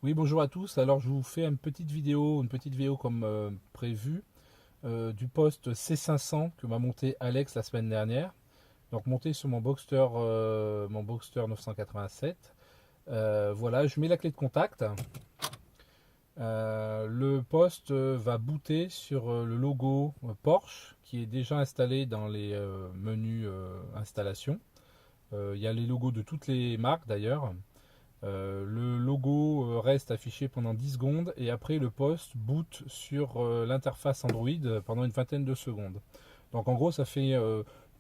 Oui, bonjour à tous. Alors, je vous fais une petite vidéo comme prévu du post C500 que m'a monté Alex la semaine dernière. Donc, monté sur mon Boxster 987. Voilà, je mets la clé de contact. Le post va booter sur le logo Porsche qui est déjà installé dans les menus installation. Il y a les logos de toutes les marques d'ailleurs. Le logo reste affiché pendant 10 secondes et après le post boot sur l'interface Android pendant une vingtaine de secondes. Donc en gros ça fait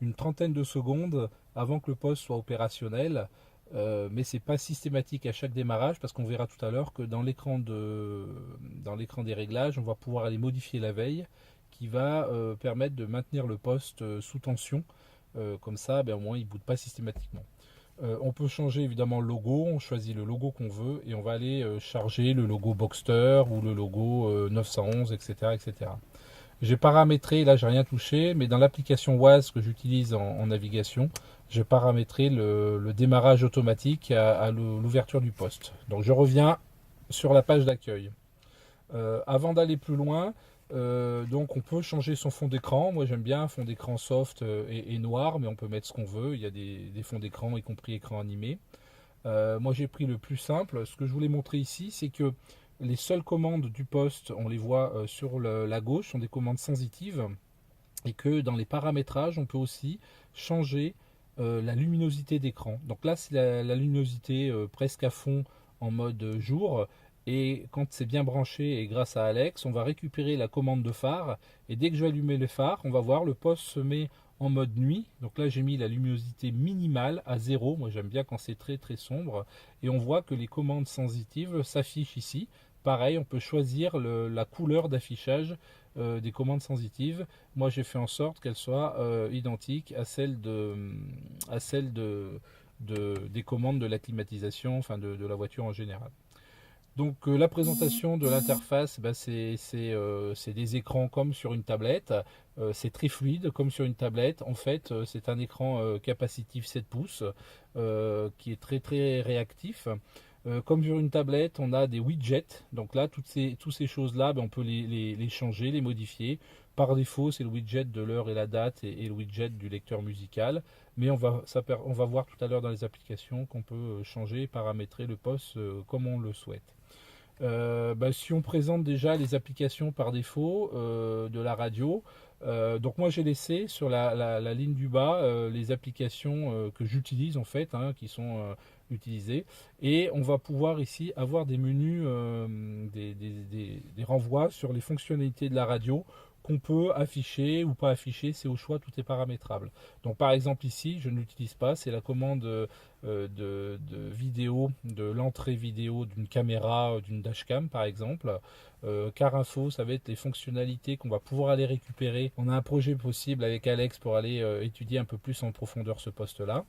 une trentaine de secondes avant que le post soit opérationnel, mais c'est pas systématique à chaque démarrage parce qu'on verra tout à l'heure que dans l'écran des réglages on va pouvoir aller modifier la veille qui va permettre de maintenir le post sous tension. Comme ça ben, au moins il ne boot pas systématiquement. On peut changer évidemment le logo, on choisit le logo qu'on veut et on va aller charger le logo Boxster ou le logo 911, etc., etc. J'ai paramétré, là j'ai rien touché, mais dans l'application Waze que j'utilise en navigation, j'ai paramétré le démarrage automatique à l'ouverture du poste. Donc je reviens sur la page d'accueil. Avant d'aller plus loin, donc on peut changer son fond d'écran. Moi j'aime bien un fond d'écran soft et noir, mais on peut mettre ce qu'on veut. Il y a des fonds d'écran, y compris écran animé. Moi j'ai pris le plus simple. Ce que je voulais montrer ici, c'est que les seules commandes du poste, on les voit sur la gauche, sont des commandes sensitives. Et que dans les paramétrages, on peut aussi changer la luminosité d'écran. Donc là, c'est la luminosité presque à fond en mode jour. Et quand c'est bien branché et grâce à Alex, on va récupérer la commande de phare. Et dès que je vais allumer les phares, on va voir le poste se met en mode nuit. Donc là, j'ai mis la luminosité minimale à 0. Moi, j'aime bien quand c'est très très sombre. Et on voit que les commandes sensitives s'affichent ici. Pareil, on peut choisir la couleur d'affichage des commandes sensitives. Moi, j'ai fait en sorte qu'elles soient identiques à celle des commandes de la climatisation, enfin de la voiture en général. Donc la présentation de l'interface, bah, c'est des écrans comme sur une tablette. C'est très fluide comme sur une tablette. En fait, c'est un écran capacitif 7 pouces qui est très très réactif. Comme sur une tablette, on a des widgets. Donc là, toutes ces choses-là, ben, on peut les changer, les modifier. Par défaut, c'est le widget de l'heure et la date et le widget du lecteur musical. Mais on va voir tout à l'heure dans les applications qu'on peut changer et paramétrer le poste comme on le souhaite. Bah, si on présente déjà les applications par défaut de la radio, donc moi j'ai laissé sur la ligne du bas les applications que j'utilise en fait, hein, qui sont utilisées, et on va pouvoir ici avoir des menus, des renvois sur les fonctionnalités de la radio qu'on peut afficher ou pas afficher, c'est au choix, tout est paramétrable. Donc par exemple ici, je ne l'utilise pas, c'est la commande de vidéo, de l'entrée vidéo d'une caméra, d'une dashcam par exemple. Car info, ça va être les fonctionnalités qu'on va pouvoir aller récupérer. On a un projet possible avec Alex pour aller étudier un peu plus en profondeur ce poste-là.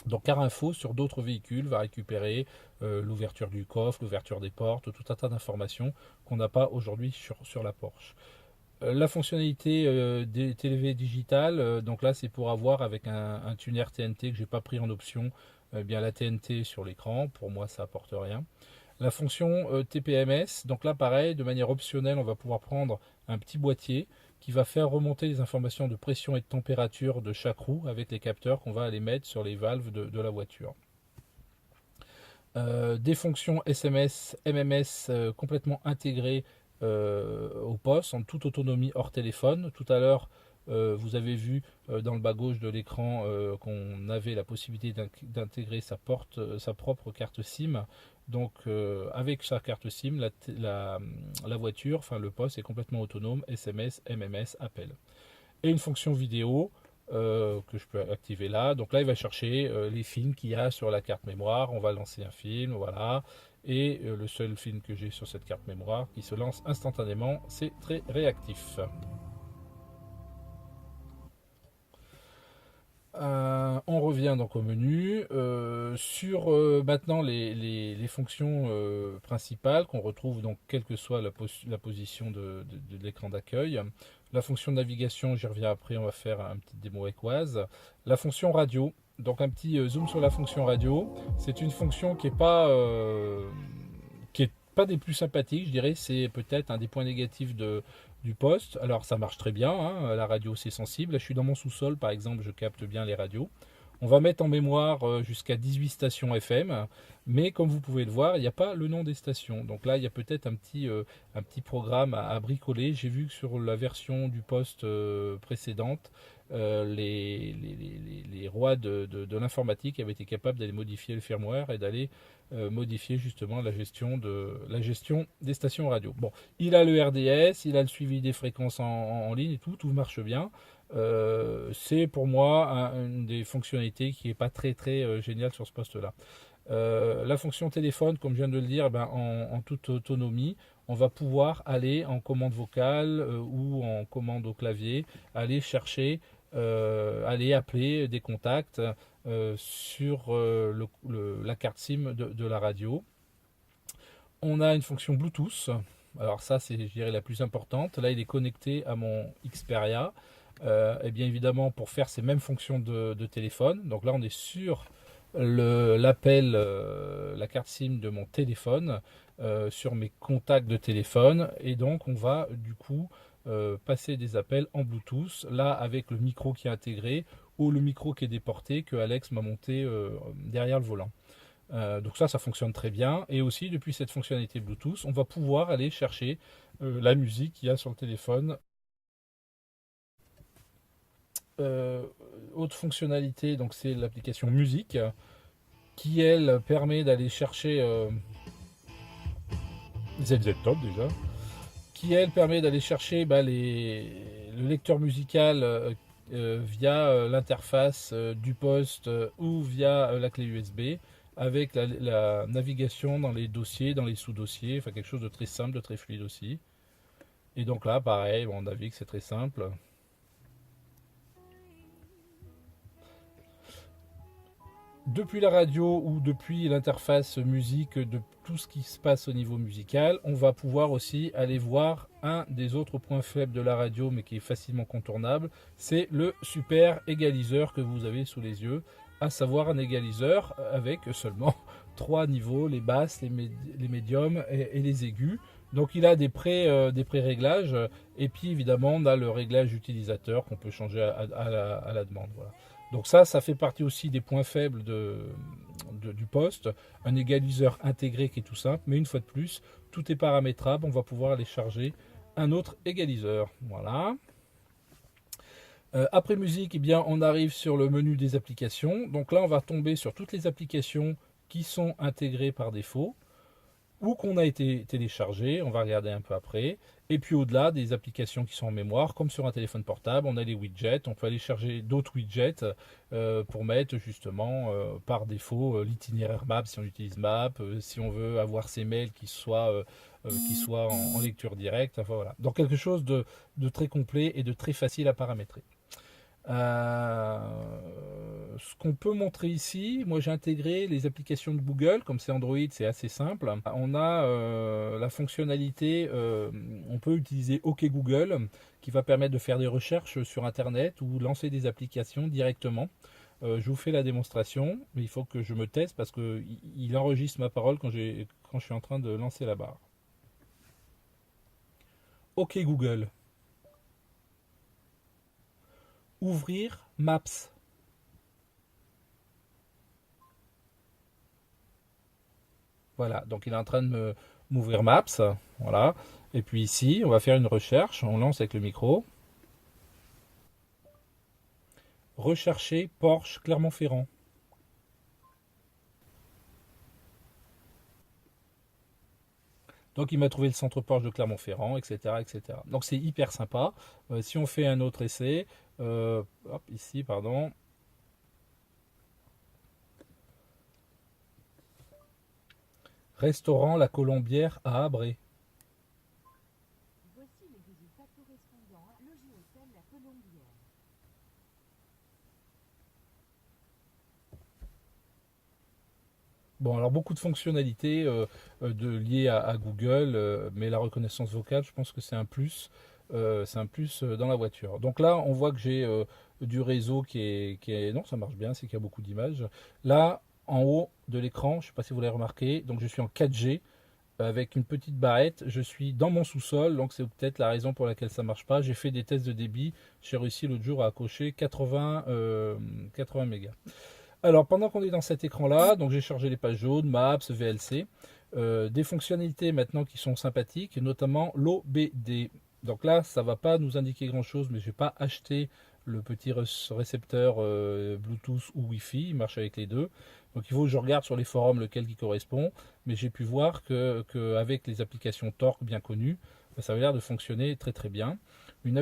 Donc Car Info sur d'autres véhicules va récupérer l'ouverture du coffre, l'ouverture des portes, tout un tas d'informations qu'on n'a pas aujourd'hui sur la Porsche. La fonctionnalité des TV digital, donc là c'est pour avoir avec un tuner TNT que j'ai pas pris en option, bien la TNT sur l'écran, pour moi ça apporte rien. La fonction TPMS, donc là pareil, de manière optionnelle, on va pouvoir prendre un petit boîtier qui va faire remonter les informations de pression et de température de chaque roue avec les capteurs qu'on va aller mettre sur les valves de la voiture. Des fonctions SMS, MMS complètement intégrées au poste en toute autonomie hors téléphone. Tout à l'heure, vous avez vu dans le bas gauche de l'écran qu'on avait la possibilité d'intégrer sa propre carte SIM. Donc avec sa carte SIM, la voiture, enfin le poste est complètement autonome, SMS, MMS, appel. Et une fonction vidéo que je peux activer là. Donc là, il va chercher les films qu'il y a sur la carte mémoire. On va lancer un film, voilà. Et le seul film que j'ai sur cette carte mémoire qui se lance instantanément, c'est très réactif. On revient donc au menu. Sur maintenant les fonctions principales qu'on retrouve donc quelle que soit la position de l'écran d'accueil. La fonction de navigation, j'y reviens après, on va faire un petit démo avec Waze. La fonction radio, donc un petit zoom sur la fonction radio. C'est une fonction qui est pas qui est pas des plus sympathiques, je dirais, c'est peut-être un des points négatifs du poste. Alors ça marche très bien, hein, la radio c'est sensible. Là, je suis dans mon sous-sol par exemple, je capte bien les radios. On va mettre en mémoire jusqu'à 18 stations FM, mais comme vous pouvez le voir, il n'y a pas le nom des stations. Donc là, il y a peut-être un petit programme à bricoler. J'ai vu que sur la version du poste précédente, les rois de l'informatique avaient été capables d'aller modifier le firmware et d'aller modifier justement la gestion des stations radio. Bon, il a le RDS, il a le suivi des fréquences en ligne et tout marche bien. C'est pour moi une des fonctionnalités qui n'est pas très géniale sur ce poste-là. La fonction téléphone, comme je viens de le dire, ben, en toute autonomie, on va pouvoir aller en commande vocale ou en commande au clavier, aller chercher, aller appeler des contacts sur la carte SIM de la radio. On a une fonction Bluetooth. Alors ça, c'est, je dirais, la plus importante. Là, il est connecté à mon Xperia. Et bien évidemment, pour faire ces mêmes fonctions de téléphone. Donc là, on est sur l'appel, la carte SIM de mon téléphone, sur mes contacts de téléphone. Et donc, on va du coup passer des appels en Bluetooth. Là, avec le micro qui est intégré ou le micro qui est déporté que Alex m'a monté derrière le volant. Donc ça fonctionne très bien. Et aussi, depuis cette fonctionnalité Bluetooth, on va pouvoir aller chercher la musique qu'il y a sur le téléphone. Autre fonctionnalité, donc c'est l'application musique qui elle permet d'aller chercher ZZ Top déjà, qui elle permet d'aller chercher le lecteur musical via l'interface du poste ou via la clé USB avec la navigation dans les dossiers, dans les sous-dossiers, enfin quelque chose de très simple, de très fluide aussi. Et donc là, pareil, bon, on navigue, c'est très simple. Depuis la radio ou depuis l'interface musique de tout ce qui se passe au niveau musical, on va pouvoir aussi aller voir un des autres points faibles de la radio, mais qui est facilement contournable, c'est le super égaliseur que vous avez sous les yeux, à savoir un égaliseur avec seulement 3 niveaux, les basses, les médiums et les aigus. Donc il a des pré-réglages, et puis évidemment on a le réglage utilisateur qu'on peut changer à la demande. Voilà. Donc ça fait partie aussi des points faibles du poste. Un égaliseur intégré qui est tout simple, mais une fois de plus, tout est paramétrable. On va pouvoir aller charger un autre égaliseur. Voilà. Après musique, eh bien, on arrive sur le menu des applications. Donc là, on va tomber sur toutes les applications qui sont intégrées par défaut ou qu'on a été téléchargé, on va regarder un peu après. Et puis au-delà, des applications qui sont en mémoire, comme sur un téléphone portable, on a les widgets, on peut aller charger d'autres widgets pour mettre justement par défaut l'itinéraire Maps si on utilise Maps, si on veut avoir ses mails qui soient en lecture directe, enfin voilà. Donc quelque chose de très complet et de très facile à paramétrer. Ce qu'on peut montrer ici, moi j'ai intégré les applications de Google, comme c'est Android, c'est assez simple. On a la fonctionnalité, on peut utiliser OK Google, qui va permettre de faire des recherches sur Internet ou lancer des applications directement. Je vous fais la démonstration, mais il faut que je me teste parce qu'il enregistre ma parole quand je suis en train de lancer la barre. OK Google. Ouvrir Maps. Voilà, donc il est en train de m'ouvrir Maps. Voilà. Et puis ici, on va faire une recherche. On lance avec le micro. Rechercher Porsche Clermont-Ferrand. Donc il m'a trouvé le centre Porsche de Clermont-Ferrand, etc., etc. Donc c'est hyper sympa. Si on fait un autre essai, hop, ici, pardon. Restaurant La Colombière à Abré. Voici les résultats correspondants. Logis hôtel La Colombière. Bon, alors beaucoup de fonctionnalités liées à Google, mais la reconnaissance vocale, je pense que c'est un plus dans la voiture. Donc là, on voit que j'ai du réseau non, ça marche bien, c'est qu'il y a beaucoup d'images. Là, en haut de l'écran, je ne sais pas si vous l'avez remarqué, donc je suis en 4G avec une petite barrette. Je suis dans mon sous-sol, donc c'est peut-être la raison pour laquelle ça marche pas. J'ai fait des tests de débit, j'ai réussi l'autre jour à cocher 80 mégas. Alors pendant qu'on est dans cet écran-là, donc j'ai chargé les pages jaunes, Maps, VLC, des fonctionnalités maintenant qui sont sympathiques, notamment l'OBD. Donc là, ça va pas nous indiquer grand-chose, mais je vais pas acheter le petit récepteur Bluetooth ou Wi-Fi, il marche avec les deux. Donc il faut que je regarde sur les forums lequel qui correspond, mais j'ai pu voir qu'avec les applications Torque bien connues, ça avait l'air de fonctionner très très bien. Une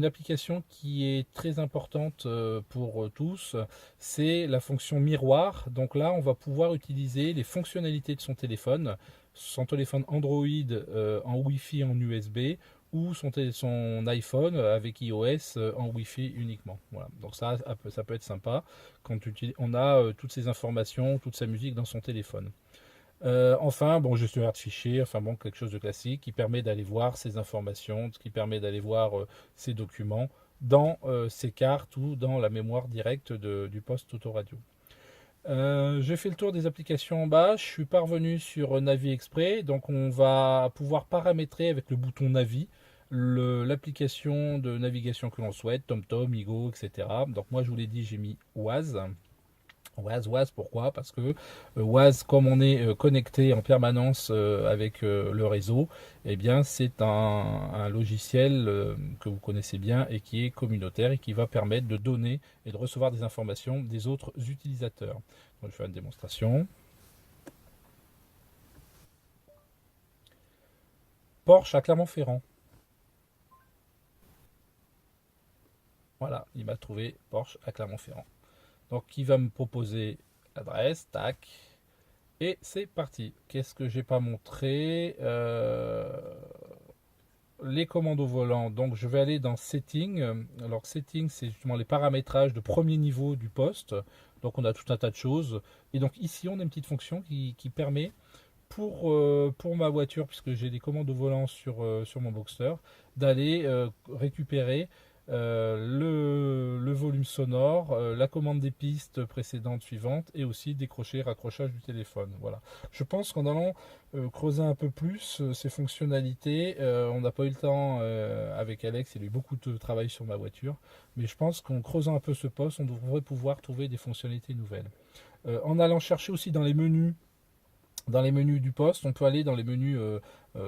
application qui est très importante pour tous, c'est la fonction miroir. Donc là, on va pouvoir utiliser les fonctionnalités de son téléphone Android en Wi-Fi en USB ou son iPhone avec iOS en Wi-Fi uniquement. Voilà. Donc ça peut être sympa quand on a toutes ces informations, toute sa musique dans son téléphone. Enfin, bon, gestionnaire de fichiers, enfin bon, quelque chose de classique qui permet d'aller voir ces informations, qui permet d'aller voir ces documents dans ces cartes ou dans la mémoire directe du poste autoradio. J'ai fait le tour des applications en bas, je suis parvenu sur Navi Express, donc on va pouvoir paramétrer avec le bouton Navi l'application de navigation que l'on souhaite, TomTom, Igo, etc. Donc moi je vous l'ai dit, j'ai mis Waze. Waze, pourquoi? Parce que Waze, comme on est connecté en permanence avec le réseau, eh bien c'est un logiciel que vous connaissez bien et qui est communautaire et qui va permettre de donner et de recevoir des informations des autres utilisateurs. Donc, je vais faire une démonstration. Porsche à Clermont-Ferrand. Voilà, il m'a trouvé Porsche à Clermont-Ferrand. Donc il va me proposer l'adresse, tac. Et c'est parti. Qu'est-ce que j'ai pas montré les commandes au volant. Donc je vais aller dans Settings. Alors Settings, c'est justement les paramétrages de premier niveau du poste. Donc on a tout un tas de choses. Et donc ici, on a une petite fonction qui permet pour ma voiture, puisque j'ai des commandes au volant sur mon Boxster, d'aller récupérer le volume sonore, la commande des pistes précédentes, suivantes, et aussi décrocher, raccrochage du téléphone. Voilà. Je pense qu'en allant creuser un peu plus ces fonctionnalités, on n'a pas eu le temps avec Alex, il a eu beaucoup de travail sur ma voiture, mais je pense qu'en creusant un peu ce poste, on devrait pouvoir trouver des fonctionnalités nouvelles. En allant chercher aussi dans les menus du poste, on peut aller dans les menus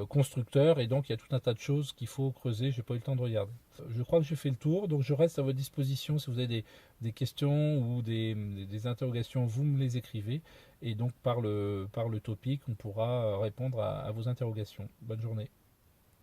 constructeurs et donc il y a tout un tas de choses qu'il faut creuser. J'ai pas eu le temps de regarder. Je crois que j'ai fait le tour, donc je reste à votre disposition si vous avez des questions ou des interrogations, vous me les écrivez et donc par le topic, on pourra répondre à vos interrogations. Bonne journée.